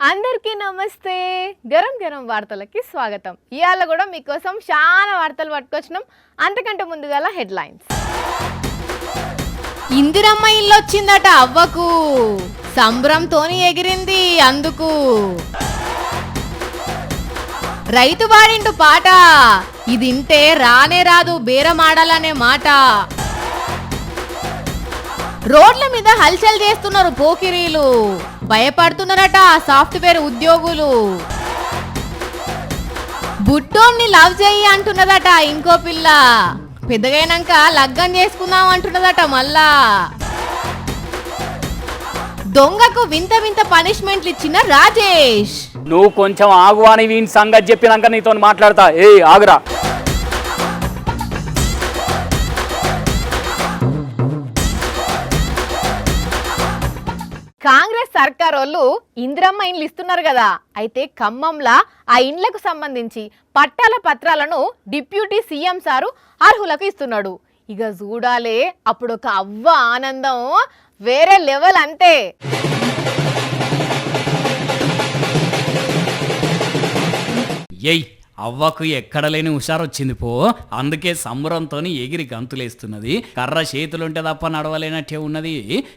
అందరికీ నమస్తే. గరం గరం వార్తలకి స్వాగతం. ఇవాళ కూడా మీకోసం చాలా వార్తలు పట్టుకొచ్చినాం. అంతకంటే ముందుగా హెడ్లైన్స్. ఇందిరమ్మ ఇల్లు వచ్చిందట అవ్వకు, సంబరంతోని ఎగిరింది అందుకు. రైతు వాడింటు పాట, ఇదింటే రానే రాదు బేరమాడాలనే మాట. రోడ్ల మీద హల్చల్ చేస్తున్నారు పోకిరీలు, భయపడుతున్నారట సాఫ్ట్వేర్ ఉద్యోగులు. బుట్టోన్ని లవ్ చేయి అంటున్నదట ఇంకో పిల్ల, పెద్దగైనాక లగ్గం చేసుకుందాం అంటున్నదట మళ్ళా. దొంగకు వింత వింత పనిష్మెంట్లు ఇచ్చిన రాజేష్. నువ్వు కొంచెం ఆగు అని వీని సంగతి చెప్పినాక నీతో మాట్లాడతా. ఆగురా. కాంగ్రెస్ సర్కార్ వాళ్ళు ఇందిరమ్మ ఇండ్లు ఇస్తున్నారు కదా, అయితే ఖమ్మంలా ఆ ఇండ్లకు సంబంధించి పట్టాల పత్రాలను డిప్యూటీ సీఎం సారు అర్హులకు ఇస్తున్నాడు. ఇక చూడాలే అప్పుడు ఒక అవ్వ ఆనందం వేరే లెవెల్ అంతే. ఏయ్ అవ్వకు ఎక్కడ లేని హుషారొచ్చింది పో, అందుకే సంబరంతో ఎగిరి గంతులేస్తున్నది. కర్ర చేతులుంటే తప్ప నడవలేనట్టే ఉన్నది.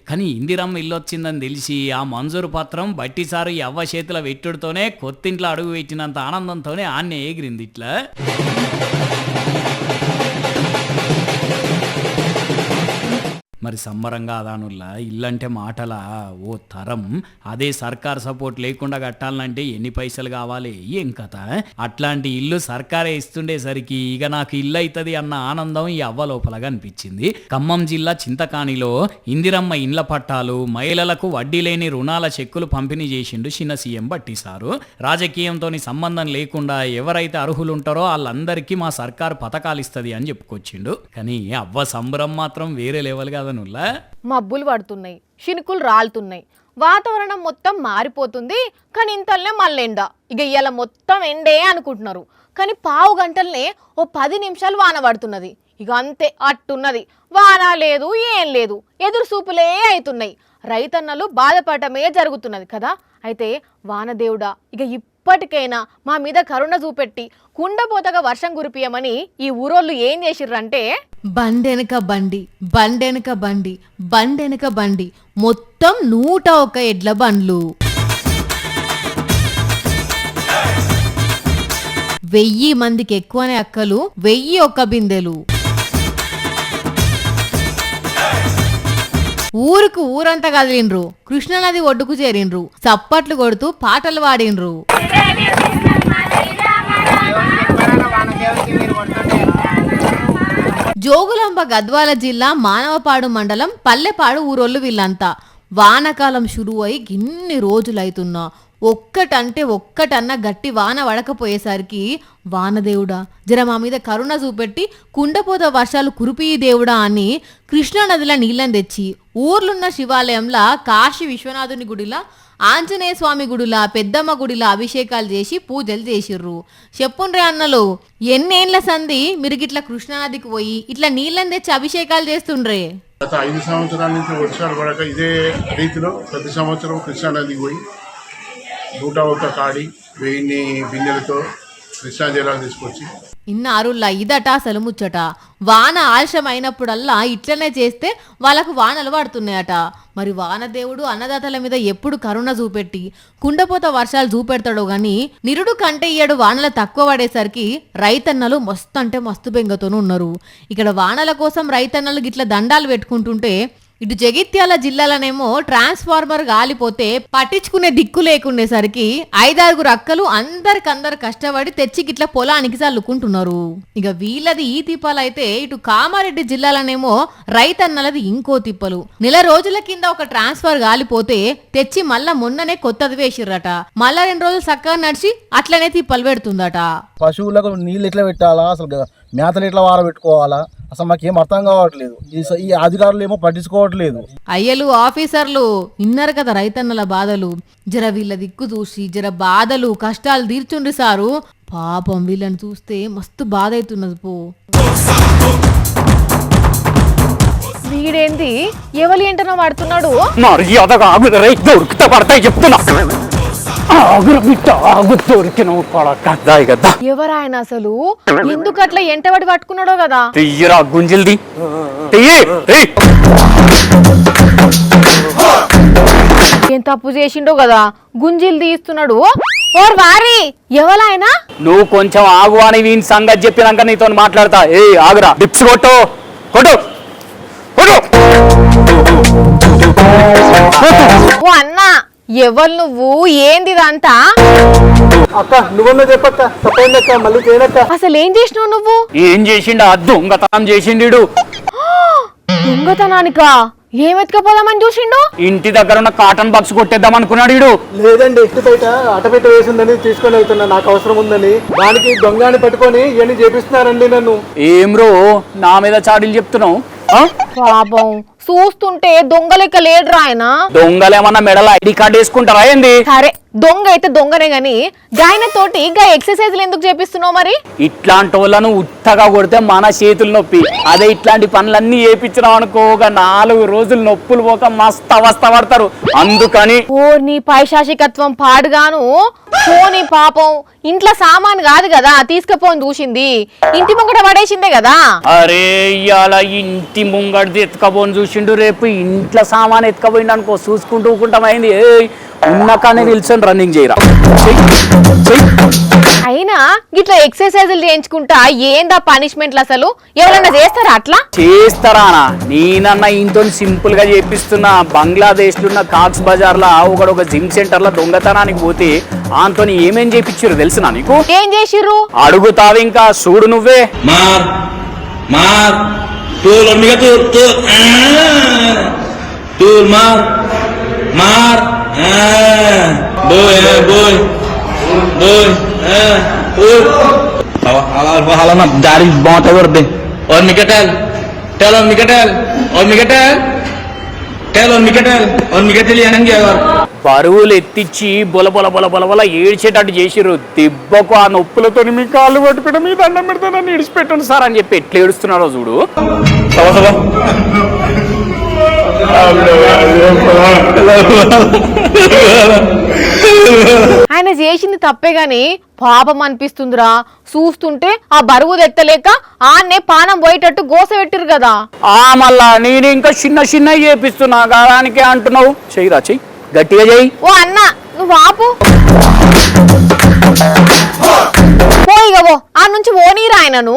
కానీ ఇందిరమ్మ ఇల్లు వచ్చిందని తెలిసి ఆ మంజూరు పత్రం బట్టిసారు ఈ అవ్వ చేతుల వెట్టుడితోనే కొత్తింట్లో అడుగు పెట్టినంత ఆనందంతోనే ఆన్నే ఎగిరింది ఇట్లా. మరి సంబరంగా అదానుల్లా ఇల్లంటే మాటలా ఓ తరం. అదే సర్కార్ సపోర్ట్ లేకుండా కట్టాలంటే ఎన్ని పైసలు కావాలి ఏం కథ. అట్లాంటి ఇల్లు సర్కారే ఇస్తుండేసరికి ఇక నాకు ఇల్లు అవుతుంది అన్న ఆనందం ఈ అవ్వ లోపలగా అనిపించింది. ఖమ్మం జిల్లా చింతకానిలో ఇందిరమ్మ ఇండ్ల పట్టాలు, మహిళలకు వడ్డీ లేని రుణాల చెక్కులు పంపిణీ చేసిండు చిన్న సీఎం బట్టిసారు. రాజకీయంతో సంబంధం లేకుండా ఎవరైతే అర్హులుంటారో వాళ్ళందరికీ మా సర్కారు పథకాలు ఇస్తుంది అని చెప్పుకొచ్చిండు. కానీ అవ్వ సంబరం మాత్రం వేరే లెవెల్ కాదు. మబ్బులు పడుతున్నాయి, చినుకులు రాలుతున్నాయి, వాతావరణం మొత్తం మారిపోతుంది. కానీ ఇంతల్నే మళ్ళీ ఎండ. ఇక ఇవాళ మొత్తం ఎండే అనుకుంటున్నారు, కానీ పావు గంటలనే ఓ 10 నిమిషాలు వాన పడుతున్నది. ఇక అంతే అట్టున్నది. వాన లేదు ఏం లేదు, ఎదురు చూపులే అవుతున్నాయి. రైతన్నలు బాధపడటమే జరుగుతున్నది కదా. అయితే వానదేవుడా ఇక ఇప్పటికైనా మా మీద కరుణ చూపెట్టి కుండపోతగా వర్షం కురిపియమని ఈ ఊరోళ్ళు ఏం చేసిర్రంటే, బండెనక బండి, బండెనక బండి, బండెనక బండి, మొత్తం 101 ఎడ్ల బండ్లు, 1000 మందికి ఎక్కువనే అక్కలు, 1001 బిందెలు. ఊరుకు ఊరంతా కదిలిండ్రు, కృష్ణానది ఒడ్డుకు చేరిండ్రు, చప్పట్లు కొడుతూ పాటలు పాడిండ్రు. జోగులాంబ గద్వాల జిల్లా మానవపాడు మండలం పల్లెపాడు ఊరోళ్ళు వీళ్ళంతా. వానకాలం షురు అయి ఇన్ని రోజులైతున్నా ఒక్కటన్న గట్టి వాన పడకపోయేసరికి వానదేవుడా జర మా మీద కరుణ చూపెట్టి కుండపోత వర్షాలు కురిపి దేవుడా అని కృష్ణానదిలో నీళ్ళని తెచ్చి ఊర్లున్న శివాలయంలా కాశీ విశ్వనాథుని గుడిలా, ఆంజనేయ స్వామి గుడిలా, పెద్దమ్మ గుడిలా అభిషేకాలు చేసి పూజలు చేసిర్రు. చెప్పుండ్రే అన్నలు, ఎన్నేళ్ల సంధి మీరు ఇట్లా కృష్ణానదికి పోయి ఇట్లా నీళ్ళని తెచ్చి అభిషేకాలు చేస్తుండ్రే? గత 5 సంవత్సరాల నుంచి వర్షాలు పడక ఇదే రీతిలో ప్రతి సంవత్సరం కృష్ణానదికి పోయి 101 కాడి 1000 బిందెలతో కృష్ణా జలాలు తీసుకొచ్చి ఇన్నారుల్లా ఇదట అసలు ముచ్చట. వాన ఆలస్యం అయినప్పుడల్లా ఇట్లనే చేస్తే వాళ్ళకు వానలు పడుతున్నాయట. మరి వానదేవుడు అన్నదాతల మీద ఎప్పుడు కరుణ చూపెట్టి కుండపోత వర్షాలు చూపెడతాడో గాని నిరుడు కంటే ఇయ్యడు వానలు తక్కువ పడేసరికి రైతన్నలు మస్తు అంటే మస్తు బెంగతోనూ ఉన్నారు. ఇక్కడ వానల కోసం రైతన్నలు గిట్ల దండాలు పెట్టుకుంటుంటే, ఇటు జగిత్యాల జిల్లాలనేమో ట్రాన్స్ఫార్మర్ గాలిపోతే పట్టించుకునే దిక్కు లేకుండేసరికి 5-6 అక్కలు అందరికందరు కష్టపడి తెచ్చి గిట్ల పొలానికి చల్లుకుంటున్నారు. ఇక వీళ్ళది ఈ తిప్పలైతే ఇటు కామారెడ్డి జిల్లాలనేమో రైతన్నలది ఇంకో తిప్పలు. నెల రోజుల కింద ఒక ట్రాన్స్ఫర్ గాలిపోతే తెచ్చి మళ్ళా మొన్ననే కొత్తది వేసిర్రట. మళ్ళా 2 రోజులు చక్కగా నడిచి అట్లనే తిప్పలు పెడుతుందట. పశువులకు నీళ్ళు ఎట్లా పెట్టాలా, అసలు మేతలు ఎట్లా వారబెట్టుకోవాలా, అసలు మాకేం అర్థం కావట్లేదు. ఈ అధికారులు ఏమో పట్టించుకోవట్లేదు. అయ్యలు ఆఫీసర్లు విన్నారు కదా రైతన్నల బాధలు. జర వీళ్ళ దిక్కు చూసి జర బాధలు కష్టాలు తీర్చుండ్రి సారు. పాపం వీళ్ళని చూస్తే మస్తు బాధ అవుతున్నది పో. వీడేంది ఎవరి ఏంటనో వాడుతున్నాడు. మర్యాదగా దొరికితే పడతాయి చెప్తున్నా. ఎవరాయన అసలు ఎందుకు అట్లా ఎంటబడి పట్టుకున్నాడో కదా. తీయరా గుంజిల్ది ఏం తప్పు చేసిండో కదా గుంజీలు తీస్తున్నాడు. ఓర్ వారి ఎవరాయన? నువ్వు కొంచెం ఆగు అని వీని సంగతి చెప్పినాక నీతో మాట్లాడతా. ఏ ఆగురా, డిప్స్ కొట్టు కొట్టు కొట్టు. ఓ అన్నా ఎవరు నువ్వు? ఏంది ఇదంతా? అక్క నువ్వన్నా చెప్పక్క, తప్పైందక్క, మళ్ళీ చేయనక్క. అసలు ఏం చేసినావు నువ్వు? ఏం చేసిండు? దొంగతనం చేసిండు. దొంగతనానికా? ఏం ఎత్తుకపోదామని చూసిండు? ఇంటి దగ్గర ఉన్న కాటన్ బాక్స్ కొట్టేద్దాం అనుకున్నాడు వీడు. లేదండి, ఇంటి బయట అటపెట్ట వేసిందని తీసుకొని వెళ్తున్నా, నాకు అవసరం ఉందని. దానికి దొంగని పట్టుకొని ఇవన్నీ చేపిస్తున్నారండి నన్ను. ఏం రో నా మీద చాడీలు చెప్తున్నావు? పాపం చూస్తుంటే దొంగ లెక్క లేడురా ఆయన. దొంగలేమన్నా మెడల ఐడి కార్డు వేసుకుంటారా ఏంది? సరే దొంగ అయితే దొంగనే గాని గాయన తోటి గా ఎక్సర్సైజ్లు ఎందుకు చేపిస్తున్నావు మరి? ఇట్లాంటి వాళ్ళను ఉత్తగా కొడితే మన చేతులు నొప్పి. అదే ఇట్లాంటి పనులన్నీ చేపించినాం అనుకో, ఒక 4 రోజులు నొప్పులు పోక మస్తు అవస్థ పడతారు. అందుకని ఓ నీ పైశాచికత్వం పాడుగాను. పోనీ పాపం ఇంట్లో సామాన్ కాదు కదా తీసుకుపోని చూసింది, ఇంటి ముంగట పడేసిందే కదా. అరే ఇవాళ ఇంటి ముంగడిది ఎత్తుకపోని చూసిండు, రేపు ఇంట్లో సామాన్ ఎత్తుకపోయిండు అనుకో, చూసుకుంటూ ఊకుంటామైంది. ఉన్న కానీ నిల్చొని రన్నింగ్ చేయరా. అయినా గిట్లా ఎక్సర్సైజులు చేయించుకుంటా ఏందా పనిష్మెంట్లు? అసలు ఎవరన్నా చేస్తారా అట్లా? చేస్తారానా? నేనన్నా ఇంతో సింపుల్ గా చేపిస్తున్నా. బంగ్లాదేశ్ లో ఉన్న కాక్స్ బజార్ లా ఒక జిమ్ సెంటర్ లో దొంగతనానికి పోతే ఆంతో ఏమేం చేపించారు తెలుసునా నీకు? ఏం చేసిర్రు? అడుగుతావు ఇంకా, చూడు నువ్వే. मार मार टूल और मिगा टूल टूल टूल मार मार boy boy boy hala na dari bahut over de और मिगा tell और मिगा tell और मिगा tell यानी क्या और బరువులు ఎత్తిచ్చి బొల బొల బొల బొల బొల ఏడ్చేటట్టు చేసిర్రు. దెబ్బకు ఆ నొప్పులతో మీ కాళ్ళు పట్టుకుంటే మీ దండం పెడితే నన్ను ఇడిచిపెట్టండి సార్ అని చెప్పి ఎట్లా ఏడుస్తున్నారో చూడు. ఆయన చేసింది తప్పే గాని పాపం అనిపిస్తుందిరా. చూస్తుంటే ఆ బరువు తెత్తలేక ఆన్నే పానం పోయేటట్టు గోస పెట్టిరు కదా. మళ్ళా నేను ఇంకా చిన్న చేపిస్తున్నా దానికే అంటున్నావు. చెయ్యిరా, చెయ్యి, గట్టిగా చెయ్యి. ఓ అన్న నువ్వు ఆపు, పోయిగవో ఆ నుంచి ఓనీరా ఆయనను.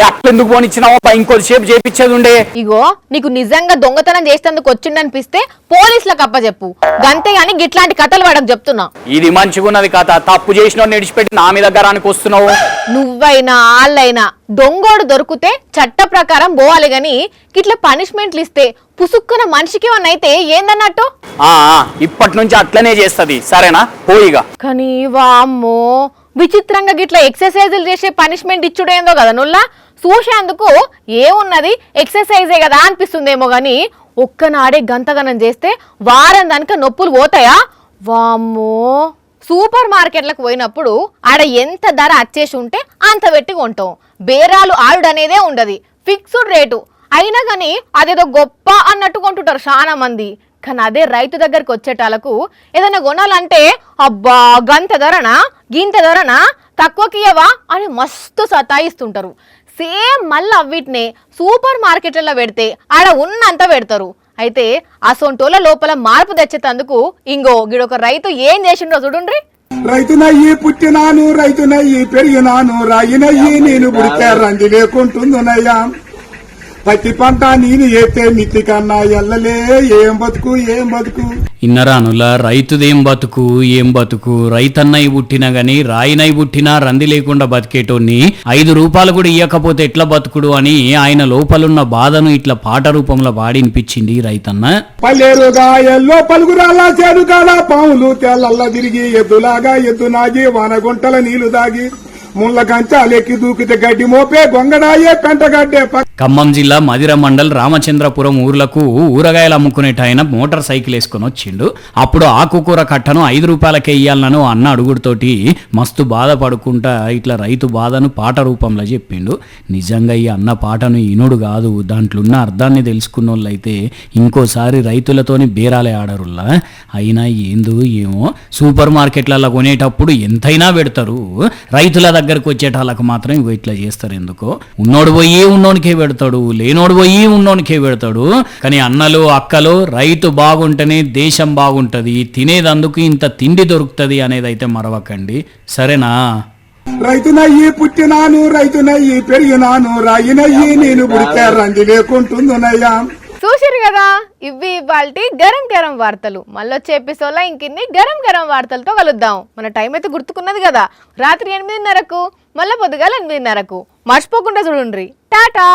అట్లెందుకు పోనిచ్చినావా? ఇంకొద్దిసేపు చేపించేది ఉండే. ఇగో నీకు నిజంగా దొంగతనం చేసేందుకు వచ్చిండనిపిస్తే పోలీసులకు అప్పచెప్పు, గంతేగాని గిట్లాంటి కథలు పడకు చెప్తున్నా. ఇది మంచిగున్నది కథ. తప్పు చేసిన నిడిచిపెట్టి నా మీద దగ్గరానికి వస్తున్నావు. నువ్వైనా ఆళ్ళైనా దొంగోడు దొరికితే చట్ట ప్రకారం పోవాలి గాని గిట్ల పనిష్మెంట్లు ఇస్తే పుసుక్కున మనిషికి అయితే ఏందన్నట్టు. ఇప్పటి నుంచి అట్లనే చేస్తది, సరేనా? పోయిగా. కానీ వామ్మో విచిత్రంగా గిట్ల ఎక్సర్సైజులు చేసే పనిష్మెంట్ ఇచ్చుడేందో కదా నుల్లా. చూసేందుకు ఏమున్నది ఎక్సర్సైజే కదా అనిపిస్తుందేమో గాని ఒక్కనాడే గంతగనం చేస్తే వారం దానిక నొప్పులు పోతాయా? వామ్మో సూపర్ మార్కెట్లకు పోయినప్పుడు ఆడ ఎంత ధర అచ్చేసి ఉంటే అంత పెట్టి కొంటాం. బేరాలు ఆడుడనేదే ఉండదు, ఫిక్స్డ్ రేటు. అయినా కానీ అదేదో గొప్ప అన్నట్టు కొంటుంటారు చాలా మంది. కానీ అదే రైతు దగ్గరికి వచ్చేటాలకు ఏదైనా కొనాలంటే అబ్బా గంత ధరనా గింత ధరనా తక్కువకియవా అని మస్తు సతాయిస్తుంటారు. సేమ్ మళ్ళీ అవిటినే సూపర్ మార్కెట్లలో పెడితే ఆడ ఉన్నంత పెడతారు. అయితే అసొంటోళ్ళ లోపల మార్పు తెచ్చేటందుకు ఇంగో గిడొక రైతు ఏం చేసిండో చూడండి. రైతునయ్యి పుట్టినాను, రైతునయ్యి పెరిగినాను, రాయినయ్యి నేను పుడితే రంది లేకుంటుందనయ్యా. పత్తి పంట నేను ఏతే మిత్తి కన్నా ఎల్లలే ఏం బతుకు ఏం బతుకు. ఇన్నరానుల రైతుదేం బతుకు ఏం బతుకు. రైతన్నై పుట్టినా గాని రాయినై పుట్టినా రంది లేకుండా బతికేటోన్ని 5 రూపాయలు కూడా ఇయ్యకపోతే ఎట్లా బతుకుడు అని ఆయన లోపలున్న బాధను ఇట్లా పాట రూపంలో పాడినిపించింది రైతన్న. పల్లెరుగా ఎల్లో పలుగురాల చేరుగాల పాములు తెల్లల్ల తిరిగి ఎద్దులాగా ఎద్దు నాగి వానగుంటల నీళ్లు దాగి ముళ్ళ కంచాలెక్కి దూకితే గడ్డి మోపే గొంగడాయే పెంటగడ్డే. ఖమ్మం జిల్లా మదిర మండల్ రామచంద్రపురం ఊర్లకు ఊరగాయలు అమ్ముకునేట ఆయన మోటార్ సైకిల్ వేసుకొని వచ్చిండు. అప్పుడు ఆకుకూర కట్టను 5 రూపాయలకే ఇయ్యాలను అన్న అడుగుడుతోటి మస్తు బాధపడుకుంటా ఇట్లా రైతు బాధను పాట రూపంలో చెప్పిండు. నిజంగా ఈ అన్న పాటను ఇనుడు కాదు, దాంట్లో ఉన్న అర్థాన్ని తెలుసుకున్న వాళ్ళైతే ఇంకోసారి రైతులతోని బేరాలే ఆడరుల్లా. అయినా ఏందో ఏమో సూపర్ మార్కెట్లలో కొనేటప్పుడు ఎంతైనా పెడతారు, రైతుల దగ్గరకు వచ్చేటాళ్ళకు మాత్రం ఇగో ఇట్లా చేస్తారు. ఎందుకో ఉన్నోడు పోయి ఉన్నోనికే పెడతాడు, లేనోడు పోయి ఉన్నోనికే పెడతాడు. కానీ అన్నలు అక్కలు రైతు బాగుంటేనే దేశం బాగుంటది, తినేదందుకు ఇంత తిండి దొరుకుతుంది అనేది అయితే మరవకండి, సరేనా? రైతునయ్యి పుట్టినాను రైతునయ్యి పెరిగినాను రాయినయ్యి నేను పుడితే రంది లేకుంటుందునయ్యా. చూసిరు కదా, ఇవి ఇవాల్టి గరం గరం వార్తలు. మళ్ళొచ్చే ఎపిసోడ్లో ఇంకిన్ని గరం గరం వార్తలతో కలుద్దాం. మన టైం అయితే గుర్తుకున్నది కదా, రాత్రి 8:30కు, మళ్ళీ పొద్దుగాల 8:30కు. మర్చిపోకుండా చూడండి. టాటా.